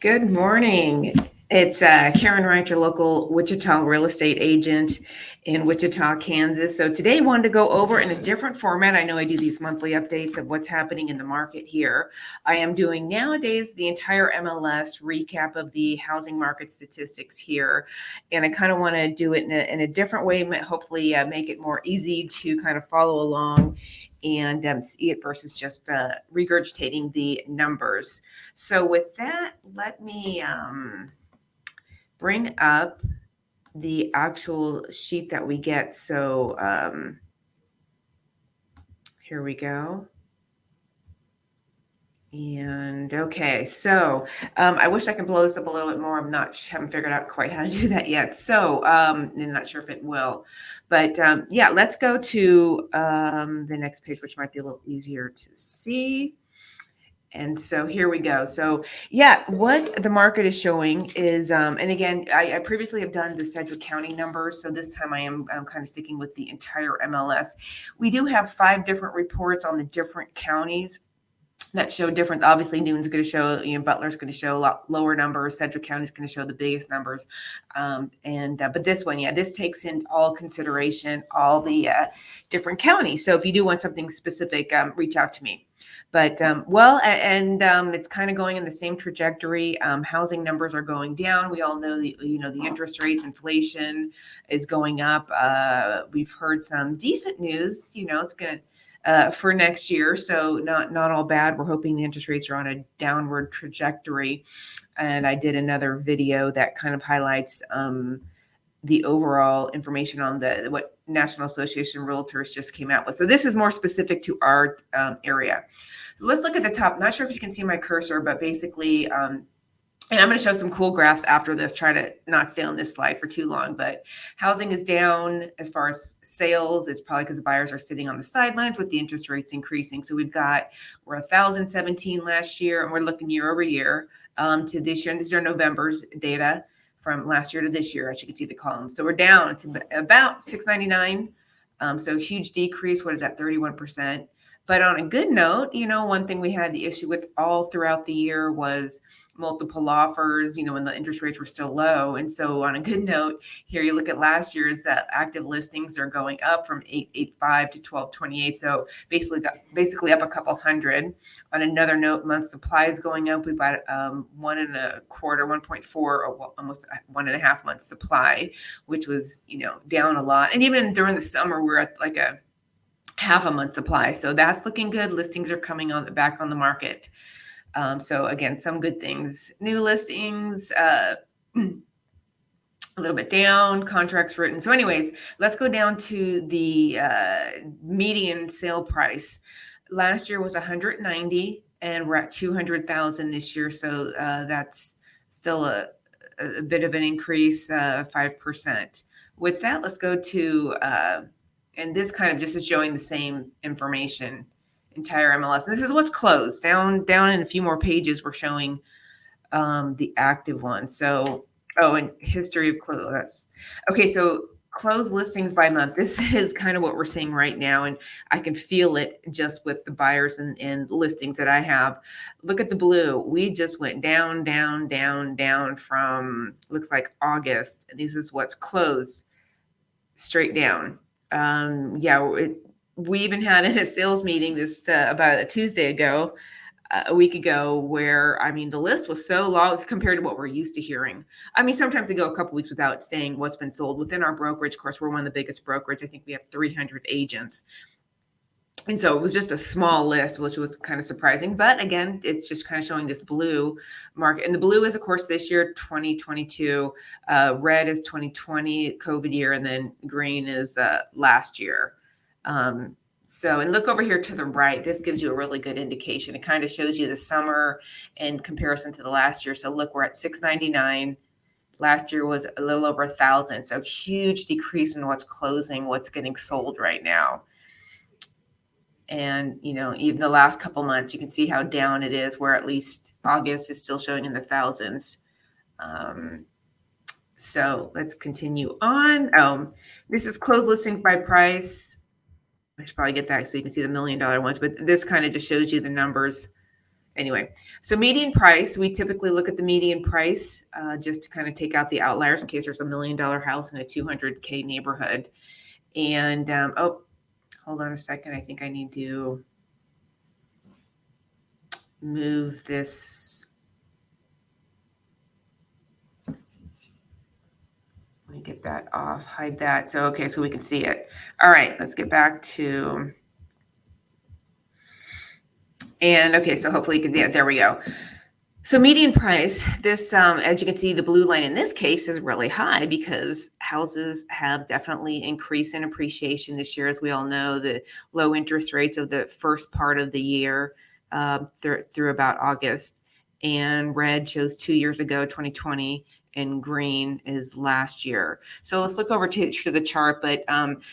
Good morning. It's Karen Wright, your local Wichita real estate agent in Wichita, Kansas. So today I wanted to go over in a different format. I know I do these monthly updates of what's happening in the market here. I am doing nowadays the entire MLS recap of the housing market statistics here. And I kind of want to do it in a different way, hopefully make it more easy to kind of follow along and see it versus just regurgitating the numbers. So with that, let me bring up the actual sheet that we get. So here we go. And okay, so I wish I could blow this up a little bit more. Haven't figured out quite how to do that yet. So I'm not sure if it will, but yeah, let's go to the next page, which might be a little easier to see. And so here we go. So yeah, what the market is showing is, and again, I previously have done the Sedgwick County numbers. So this time I'm kind of sticking with the entire MLS. We do have 5 different reports on the different counties that show different. Obviously, Newton's going to show, Butler's going to show a lot lower numbers. Sedgwick County is going to show the biggest numbers. But this one, yeah, this takes in all consideration, all the different counties. So if you do want something specific, reach out to me. But it's kind of going in the same trajectory. Housing numbers are going down. We all know the interest rates, inflation is going up. We've heard some decent news. It's going to for next year. So not all bad. We're hoping the interest rates are on a downward trajectory. And I did another video that kind of highlights the overall information on what National Association of Realtors just came out with. So this is more specific to our area. So let's look at the top. Not sure if you can see my cursor, but basically, and I'm going to show some cool graphs after this, try to not stay on this slide for too long, but housing is down as far as sales. It's probably because the buyers are sitting on the sidelines with the interest rates increasing. So we're 1,017 last year, and we're looking year over year to this year. And these are November's data from last year to this year, as you can see the columns. So we're down to about 699. So huge decrease. What is that, 31%? But on a good note, one thing we had the issue with all throughout the year was multiple offers, when the interest rates were still low. And so on a good note, here you look at last year's active listings are going up from 885 to 1228. So basically up a couple hundred. On another note, month supply is going up. We've got 1.25, 1.4, or almost 1.5 months supply, which was, down a lot. And even during the summer, we're at like a half a month supply. So that's looking good. Listings are coming back on the market. So again, some good things. New listings, a little bit down, contracts written. So anyways, let's go down to the median sale price. Last year was 190, and we're at 200,000 this year. So that's still a bit of an increase, 5%. With that, let's go to, and this kind of just is showing the same information, entire MLS. And this is what's closed. Down in a few more pages, we're showing the active one. So, and history of close. Okay, so closed listings by month. This is kind of what we're seeing right now, and I can feel it just with the buyers and listings that I have. Look at the blue. We just went down, down, down, down from, looks like August. This is what's closed, straight down. We even had in a sales meeting this about a Tuesday ago, a week ago, where the list was so long compared to what we're used to hearing. Sometimes they go a couple weeks without saying what's been sold within our brokerage. Of course, we're one of the biggest brokerage. I think we have 300 agents. And so it was just a small list, which was kind of surprising. But again, it's just kind of showing this blue market. And the blue is, of course, this year, 2022. Red is 2020, COVID year. And then green is last year. And look over here to the right. This gives you a really good indication. It kind of shows you the summer in comparison to the last year. So look, we're at 699. Last year was a little over 1,000. So huge decrease in what's closing, what's getting sold right now. And, even the last couple months, you can see how down it is, where at least August is still showing in the thousands. So let's continue on. This is closed listings by price. I should probably get that so you can see the $1 million ones, but this kind of just shows you the numbers Anyway, so median price, we typically look at the median price just to kind of take out the outliers in case there's $1 million house in a 200K neighborhood. And oh, hold on a second. I think I need to move this. Let me get that off, hide that. So, okay, so we can see it. All right, let's get back to, and okay, so hopefully you can, yeah, there we go. So median price, this, as you can see, the blue line in this case is really high because houses have definitely increased in appreciation this year. As we all know, the low interest rates of the first part of the year through about August. And red shows 2 years ago, 2020, and green is last year. So let's look over to the chart. But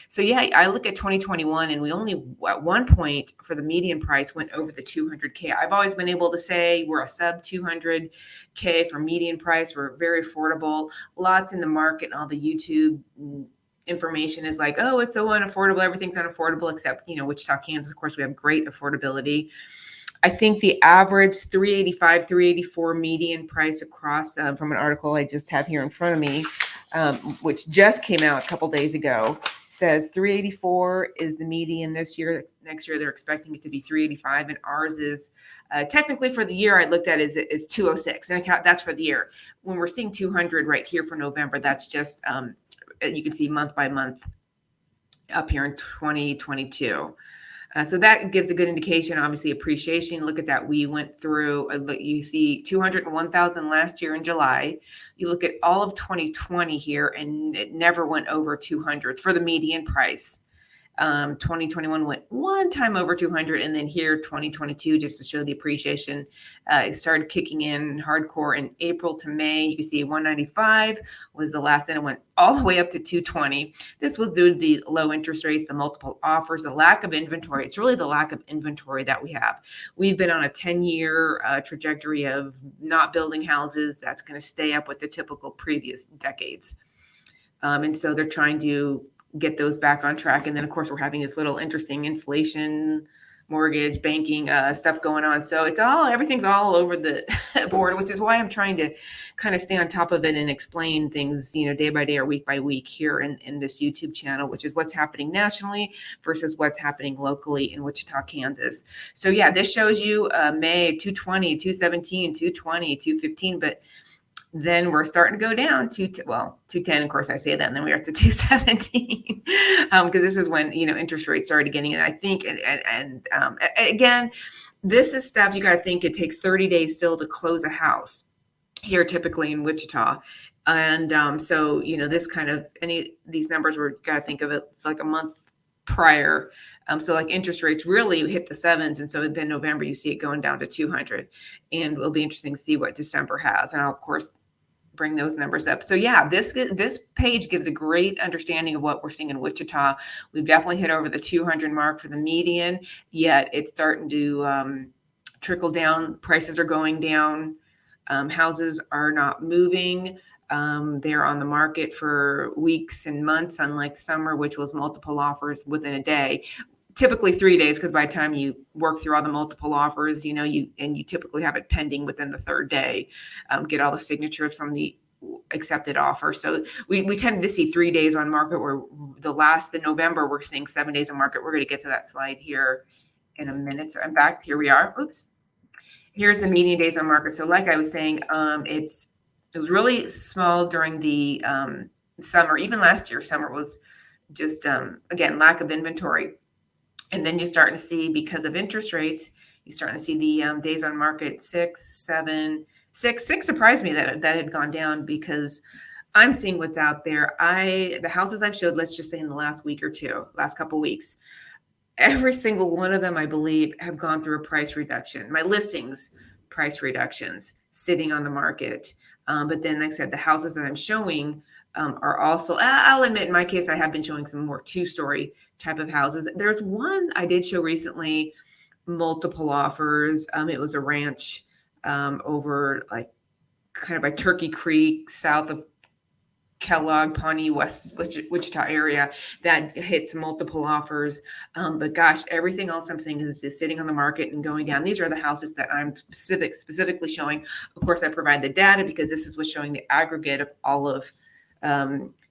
so yeah, I look at 2021 and we only at one point for the median price went over the 200K. I've always been able to say we're a sub 200K for median price. We're very affordable. Lots in the market and all the YouTube information is like, oh, it's so unaffordable. Everything's unaffordable except, Wichita, Kansas. Of course, we have great affordability. I think the average 385, 384 median price across from an article I just have here in front of me, which just came out a couple days ago, says 384 is the median this year. Next year, they're expecting it to be 385, and ours is technically for the year I looked at is 206, and that's for the year. When we're seeing 200 right here for November, that's just you can see month by month up here in 2022. So that gives a good indication, obviously, appreciation. Look at that. We went through, you see 201,000 last year in July. You look at all of 2020 here, and it never went over 200 for the median price. 2021 went one time over 200, and then here 2022, just to show the appreciation, it started kicking in hardcore in April to May. You can see 195 was the last, and it went all the way up to 220. This was due to the low interest rates, the multiple offers, the lack of inventory. It's really the lack of inventory that we have. We've been on a 10-year trajectory of not building houses. That's going to stay up with the typical previous decades. And so they're trying to get those back on track. And then, of course, we're having this little interesting inflation, mortgage, banking stuff going on. So everything's all over the board, which is why I'm trying to kind of stay on top of it and explain things, day by day or week by week here in this YouTube channel, which is what's happening nationally versus what's happening locally in Wichita, Kansas. So yeah, this shows you May 220, 217, 220, 215, but then we're starting to go down to 210. Of course, I say that, and then we're up to 217 because this is when interest rates started getting in. I think, and again, this is stuff you got to think. It takes 30 days still to close a house here, typically in Wichita, and so this kind of these numbers we're got to think of it. It's like a month prior. So like interest rates really hit the sevens. And so then November, you see it going down to 200, and it'll be interesting to see what December has. And I'll, of course, bring those numbers up. So yeah, this page gives a great understanding of what we're seeing in Wichita. We've definitely hit over the 200 mark for the median, yet it's starting to trickle down. Prices are going down. Houses are not moving. They're on the market for weeks and months, unlike summer, which was multiple offers within a day. Typically 3 days, because by the time you work through all the multiple offers, you typically have it pending within the third day, get all the signatures from the accepted offer. So we tended to see 3 days on market, where the November, we're seeing 7 days on market. We're going to get to that slide here in a minute. So in fact, here we are. Oops. Here's the median days on market. So like I was saying, it was really small during the summer. Even last year, summer was just, again, lack of inventory. And then you're starting to see, because of interest rates, you're starting to see the days on market 6, 7, 6. 6 surprised me that had gone down, because I'm seeing what's out there. The houses I've showed, let's just say in the last week or two, last couple of weeks, every single one of them, I believe, have gone through a price reduction. My listings, price reductions, sitting on the market. But then, like I said, the houses that I'm showing are also, I'll admit, in my case, I have been showing some more 2-story type of houses. There's one I did show recently, multiple offers. It was a ranch over like kind of by Turkey Creek, south of Kellogg, Pawnee, Wichita area that hits multiple offers. But gosh, everything else I'm seeing is just sitting on the market and going down. These are the houses that I'm specifically showing. Of course, I provide the data because this is what's showing the aggregate of all of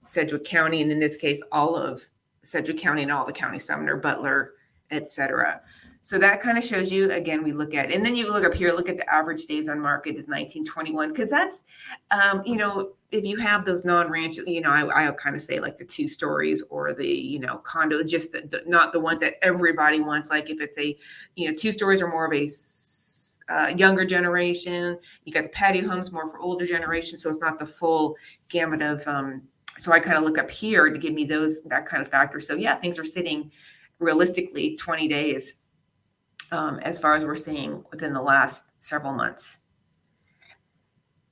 Sedgwick County, and in this case, all of Sedgwick County and all the counties, Sumner, Butler, etc. So that kind of shows you, again, we look at, and then you look up here, look at the average days on market is 1921, because that's, if you have those non-ranch, I kind of say like the 2 stories or the, condo, just not the ones that everybody wants. Like if it's a, 2 stories are more of a younger generation. You got the patio homes more for older generation. So it's not the full gamut of, so I kind of look up here to give me that kind of factor. So yeah, things are sitting realistically 20 days. As far as we're seeing within the last several months.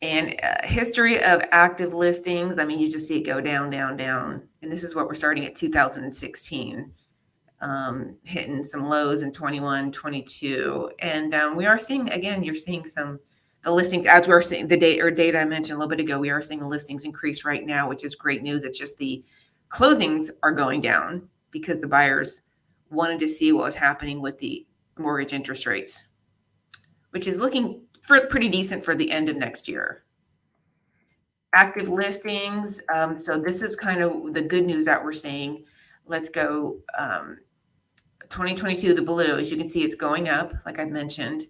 And history of active listings, I mean, you just see it go down, down, down. And this is what we're starting at 2016, hitting some lows in 21, 22. And we are seeing, again, you're seeing the listings, as we're seeing the data I mentioned a little bit ago, we are seeing the listings increase right now, which is great news. It's just the closings are going down because the buyers wanted to see what was happening with the mortgage interest rates, which is looking pretty decent for the end of next year. Active listings. So this is kind of the good news that we're seeing. Let's go 2022, the blue, as you can see, it's going up, like I mentioned.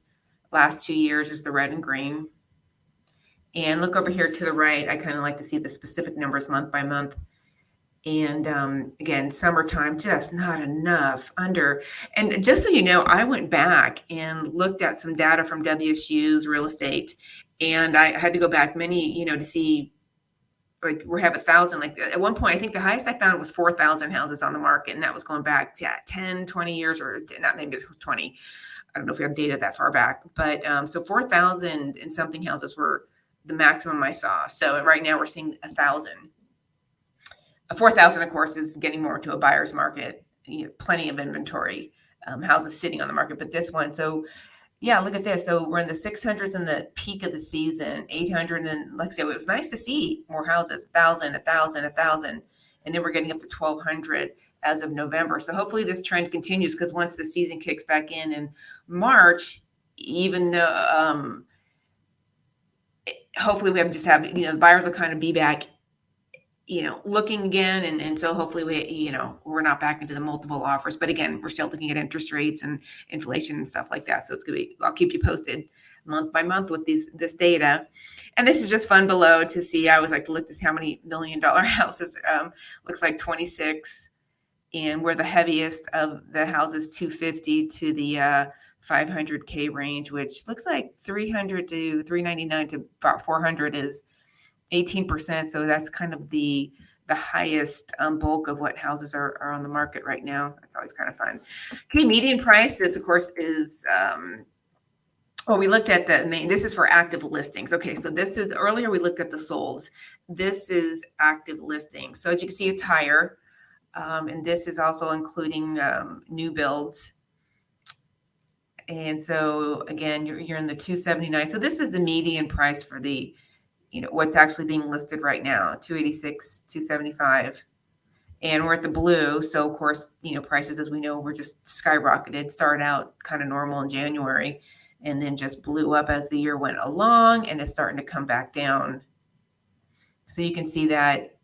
Last 2 years is the red and green. And look over here to the right. I kind of like to see the specific numbers month by month. And again, summertime, just not enough under. And just so you know, I went back and looked at some data from WSU's real estate, and I had to go back many, to see, like, we have 1,000. Like at one point, I think the highest I found was 4,000 houses on the market, and that was going back to 10, 20 years, or not, maybe 20. I don't know if we have data that far back, but so 4,000 and something houses were the maximum I saw. So right now we're seeing 1,000. 4,000, of course, is getting more into a buyer's market. Plenty of inventory, houses sitting on the market. But this one, so yeah, look at this. So we're in the 600s in the peak of the season, 800, and like I said, it was nice to see more houses, 1,000, 1,000, 1,000, and then we're getting up to 1,200 as of November. So hopefully this trend continues, because once the season kicks back in March, even though hopefully we just have, the buyers will kind of be back, looking again. And so hopefully we're not back into the multiple offers, but again, we're still looking at interest rates and inflation and stuff like that. So it's going to be, I'll keep you posted month by month with this data. And this is just fun below to see. I always like to look at how many $1 million houses, looks like 26. And we're the heaviest of the houses, 250 to the 500K range, which looks like 300 to 399 to about 400 is 18%. So that's kind of the highest bulk of what houses are on the market right now. That's always kind of fun. Okay, median price. This, of course, is we looked at this is for active listings. Okay, so this is, earlier we looked at the solds. This is active listings. So as you can see, it's higher. And this is also including new builds. And so again, you're in the 279. So this is the median price for the, what's actually being listed right now, 286, 275. And we're at the blue. So of course, prices, as we know, were just skyrocketed, started out kind of normal in January, and then just blew up as the year went along, and it's starting to come back down. So you can see that.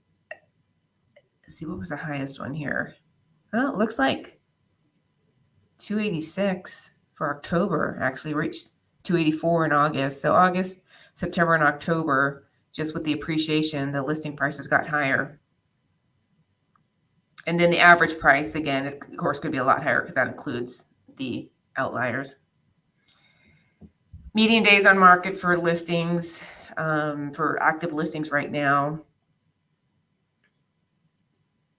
Let's see, what was the highest one here? Well, it looks like 286 for October, actually reached 284 in August. So August, September, and October, just with the appreciation, the listing prices got higher. And then the average price, again, is, of course, could be a lot higher because that includes the outliers. Median days on market for listings, for active listings right now,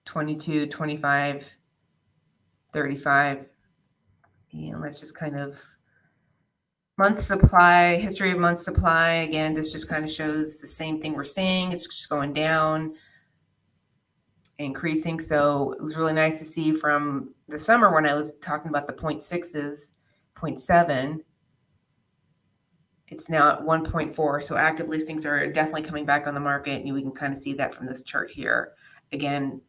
22, 25, 35. And let's just kind of month supply, history of month supply. Again, this just kind of shows the same thing we're seeing. It's just going down, increasing. So it was really nice to see from the summer when I was talking about the 0.6s, 0.7. It's now at 1.4. So active listings are definitely coming back on the market. And we can kind of see that from this chart here. Again,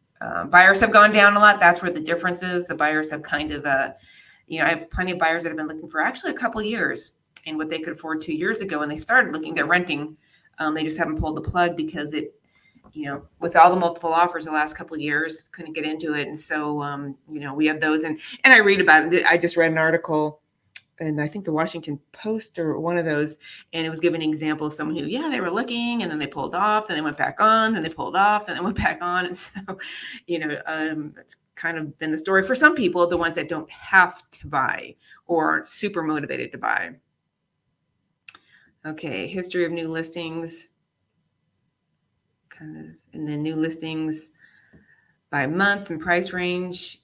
buyers have gone down a lot. That's where the difference is. The buyers have kind of, I have plenty of buyers that have been looking for actually a couple of years and what they could afford 2 years ago when they started looking, they're renting. They just haven't pulled the plug because with all the multiple offers the last couple of years, couldn't get into it. And so, we have those and I read about it. I just read an article and I think the Washington Post or one of those, and it was giving an example of someone who, they were looking and then they pulled off and they went back on, then they pulled off and then went back on. And so, it's kind of been the story for some people, the ones that don't have to buy or aren't super motivated to buy. Okay, history of new listings, and then new listings by month and price range.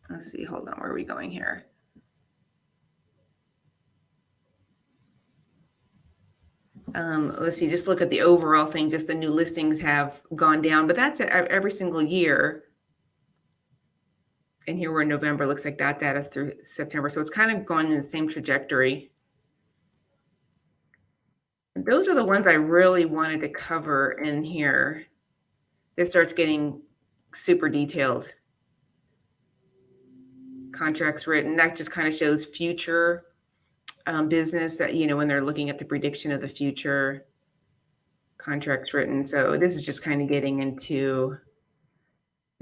Let's see, hold on, where are we going here? Let's see, just look at the overall thing, just the new listings have gone down, but that's every single year. And here we're in November, looks like that data's through September. So it's kind of going in the same trajectory. And those are the ones I really wanted to cover in here. This starts getting super detailed. Contracts written, that just kind of shows future business that, when they're looking at the prediction of the future. Contracts written. So this is just kind of getting into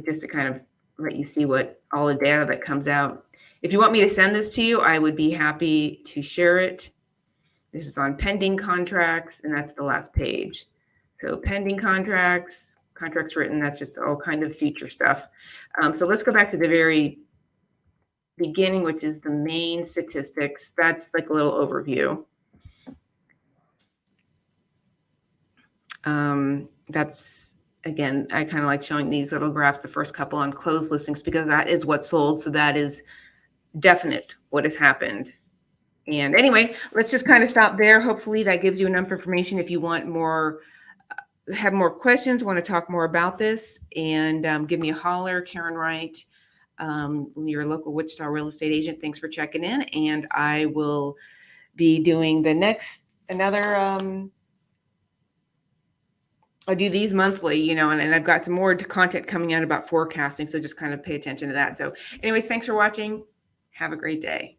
just to kind of let you see what all the data that comes out. If you want me to send this to you, I would be happy to share it. This is on pending contracts, and that's the last page. So pending contracts, contracts written, that's just all kind of future stuff. So let's go back to the very beginning, which is the main statistics. That's like a little overview. That's, again, I kind of like showing these little graphs, the first couple on closed listings, because that is what sold. So that is definite what has happened. And anyway, let's just kind of stop there. Hopefully that gives you enough information. If you want more, have more questions, want to talk more about this, and give me a holler. Karen Wright, your local Wichita real estate agent. Thanks for checking in. And I will be doing I do these monthly, and I've got some more content coming out about forecasting. So just kind of pay attention to that. So anyways, thanks for watching. Have a great day.